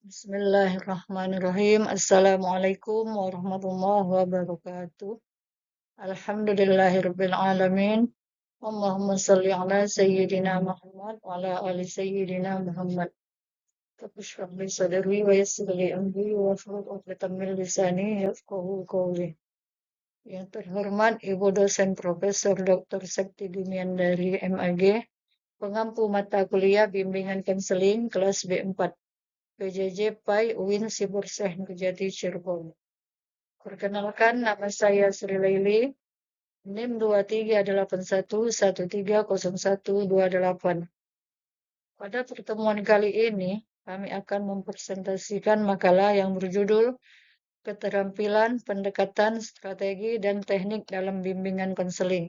Bismillahirrahmanirrahim. Assalamualaikum warahmatullahi wabarakatuh. Alhamdulillahirabbil alamin. Allahumma shalli ala sayyidina Muhammad wa ala ali sayyidina Muhammad. Rabbi shrah li sadri wa yassir li amri wahlul 'uqdatam min lisani yafqahu qawli. Yang terhormat Ibu dosen Profesor Dr. Sekti Dumian dari MAG, pengampu mata kuliah bimbingan konseling kelas B4. PJJ PAI UIN Sibursyah Nurjati Cirebon. Perkenalkan, nama saya Sri Laili, NIM 2381130128. Pada pertemuan kali ini, kami akan mempresentasikan makalah yang berjudul Keterampilan, Pendekatan, Strategi, dan Teknik dalam Bimbingan Konseling.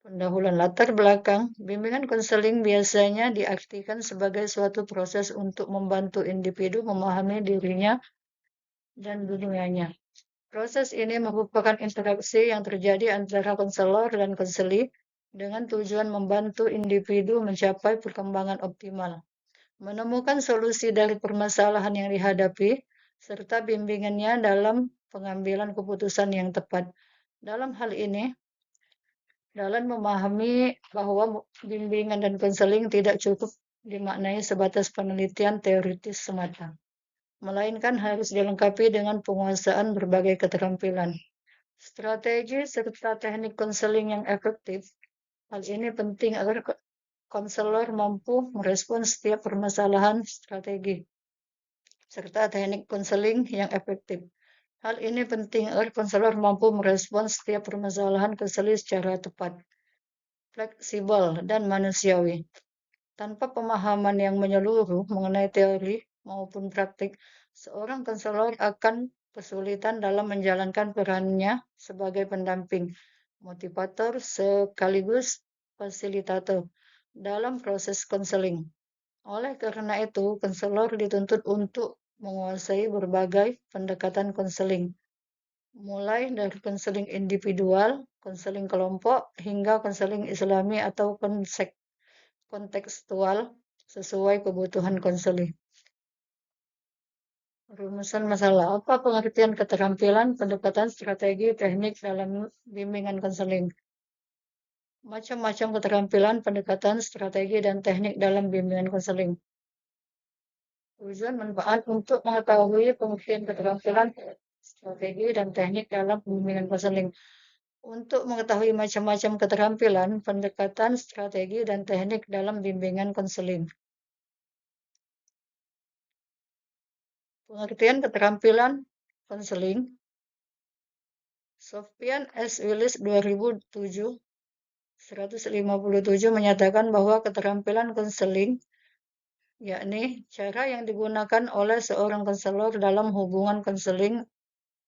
Pendahuluan latar belakang, bimbingan konseling biasanya diartikan sebagai suatu proses untuk membantu individu memahami dirinya dan dunianya. Proses ini merupakan interaksi yang terjadi antara konselor dan konseli dengan tujuan membantu individu mencapai perkembangan optimal, menemukan solusi dari permasalahan yang dihadapi, serta bimbingannya dalam pengambilan keputusan yang tepat. Dalam hal ini, dalam memahami bahwa bimbingan dan konseling tidak cukup dimaknai sebatas penelitian teoritis semata, melainkan harus dilengkapi dengan penguasaan berbagai keterampilan, strategi, serta teknik konseling yang efektif. Hal ini penting agar konselor mampu merespons setiap permasalahan, strategi, serta teknik konseling yang efektif. Hal ini penting agar konselor mampu merespons setiap permasalahan konseling secara tepat, fleksibel, dan manusiawi. Tanpa pemahaman yang menyeluruh mengenai teori maupun praktik, seorang konselor akan kesulitan dalam menjalankan perannya sebagai pendamping, motivator, sekaligus fasilitator dalam proses konseling. Oleh karena itu, konselor dituntut untuk menguasai berbagai pendekatan konseling, mulai dari konseling individual, konseling kelompok, hingga konseling islami atau kontekstual sesuai kebutuhan konseling. Rumusan masalah. Apa pengertian keterampilan, pendekatan, strategi, teknik dalam bimbingan konseling? Macam-macam keterampilan, pendekatan, strategi, dan teknik dalam bimbingan konseling. Tujuan manfaat untuk mengetahui pengertian keterampilan, strategi, dan teknik dalam bimbingan konseling. Untuk mengetahui macam-macam keterampilan, pendekatan, strategi, dan teknik dalam bimbingan konseling. Pengertian keterampilan konseling. Sofyan S. Willis 2007 157 menyatakan bahwa keterampilan konseling yakni cara yang digunakan oleh seorang konselor dalam hubungan konseling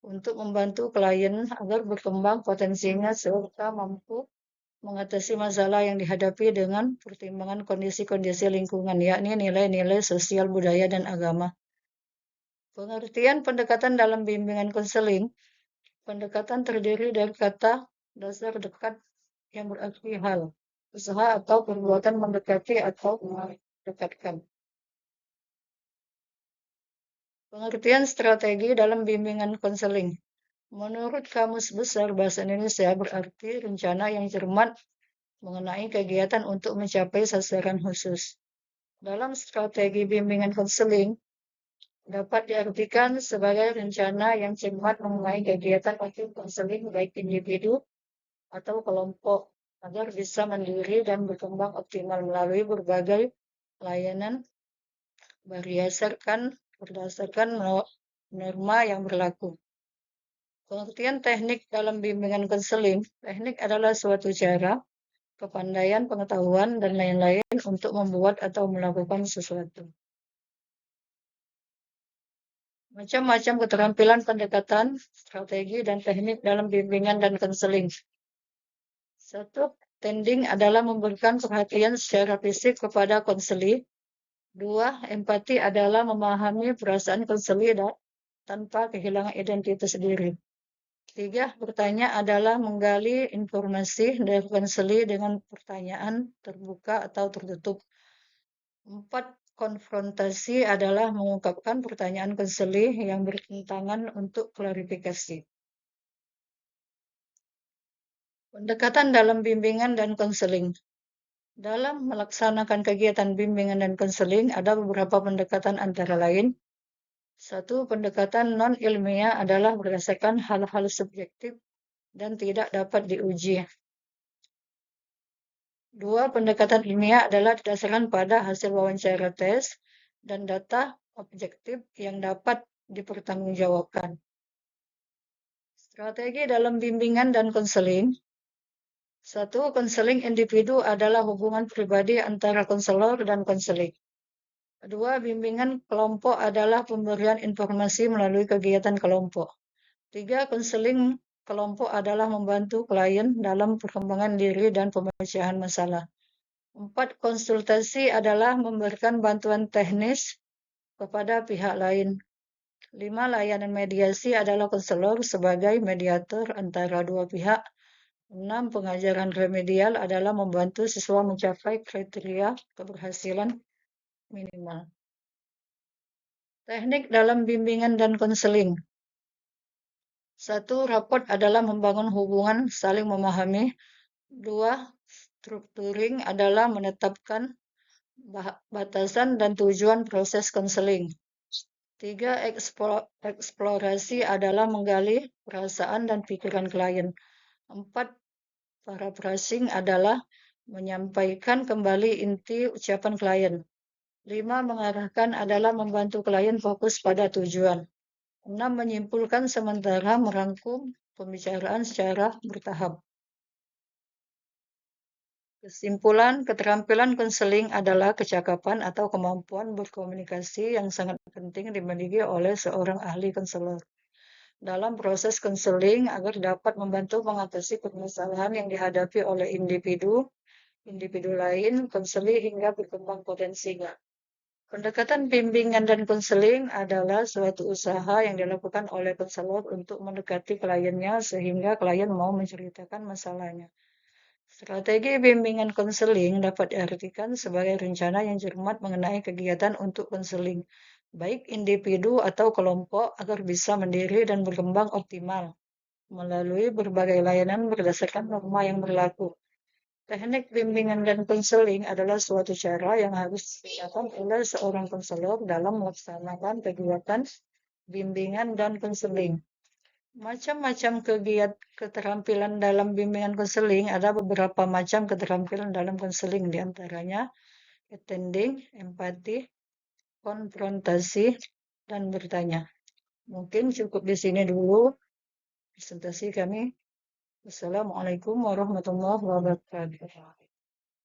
untuk membantu klien agar berkembang potensinya serta mampu mengatasi masalah yang dihadapi dengan pertimbangan kondisi-kondisi lingkungan, yakni nilai-nilai sosial, budaya, dan agama. Pengertian pendekatan dalam bimbingan konseling. Pendekatan terdiri dari kata dasar dekat yang berarti hal, usaha atau perbuatan mendekati atau mendekatkan. Pengertian strategi dalam bimbingan konseling. Menurut Kamus Besar Bahasa Indonesia berarti rencana yang cermat mengenai kegiatan untuk mencapai sasaran khusus. Dalam strategi bimbingan konseling dapat diartikan sebagai rencana yang cermat mengenai kegiatan untuk konseling baik individu atau kelompok agar bisa mandiri dan berkembang optimal melalui berbagai layanan berdasarkan norma yang berlaku. Pengertian teknik dalam bimbingan konseling. Teknik adalah suatu cara, kepandaian, pengetahuan, dan lain-lain untuk membuat atau melakukan sesuatu. Macam-macam keterampilan, pendekatan, strategi, dan teknik dalam bimbingan dan konseling. 1. Tending adalah memberikan perhatian secara fisik kepada konseli. 2. Empati adalah memahami perasaan konseli tanpa kehilangan identitas diri. 3, bertanya adalah menggali informasi dari konseli dengan pertanyaan terbuka atau tertutup. 4, konfrontasi adalah mengungkapkan pertanyaan konseli yang bertentangan untuk klarifikasi. Pendekatan dalam bimbingan dan konseling. Dalam melaksanakan kegiatan bimbingan dan konseling, ada beberapa pendekatan antara lain. 1, pendekatan non-ilmiah adalah berdasarkan hal-hal subjektif dan tidak dapat diuji. 2, pendekatan ilmiah adalah didasarkan pada hasil wawancara tes dan data objektif yang dapat dipertanggungjawabkan. Strategi dalam bimbingan dan konseling. 1, konseling individu adalah hubungan pribadi antara konselor dan konseling. 2, bimbingan kelompok adalah pemberian informasi melalui kegiatan kelompok. 3, konseling kelompok adalah membantu klien dalam perkembangan diri dan pemecahan masalah. 4, konsultasi adalah memberikan bantuan teknis kepada pihak lain. 5, layanan mediasi adalah konselor sebagai mediator antara dua pihak. 6, pengajaran remedial adalah membantu siswa mencapai kriteria keberhasilan minimal. Teknik dalam bimbingan dan konseling. 1, raport adalah membangun hubungan saling memahami. 2, structuring adalah menetapkan batasan dan tujuan proses konseling. 3, eksplorasi adalah menggali perasaan dan pikiran klien. 4, paraphrasing adalah menyampaikan kembali inti ucapan klien. 5, mengarahkan adalah membantu klien fokus pada tujuan. 6, menyimpulkan sementara merangkum pembicaraan secara bertahap. Kesimpulan, keterampilan konseling adalah kecakapan atau kemampuan berkomunikasi yang sangat penting dimiliki oleh seorang ahli konselor dalam proses konseling agar dapat membantu mengatasi permasalahan yang dihadapi oleh individu lain, konseli hingga berkembang potensinya. Pendekatan bimbingan dan konseling adalah suatu usaha yang dilakukan oleh konselor untuk mendekati kliennya sehingga klien mau menceritakan masalahnya. Strategi bimbingan konseling dapat diartikan sebagai rencana yang cermat mengenai kegiatan untuk konseling, baik individu atau kelompok agar bisa mandiri dan berkembang optimal melalui berbagai layanan berdasarkan norma yang berlaku. Teknik bimbingan dan konseling adalah suatu cara yang harus digunakan oleh seorang konselor dalam melaksanakan kegiatan bimbingan dan konseling. Macam-macam keterampilan dalam bimbingan konseling, ada beberapa macam keterampilan dalam konseling, diantaranya attending, empati, konfrontasi, dan bertanya. Mungkin cukup di sini dulu presentasi kami. Wassalamualaikum warahmatullahi wabarakatuh.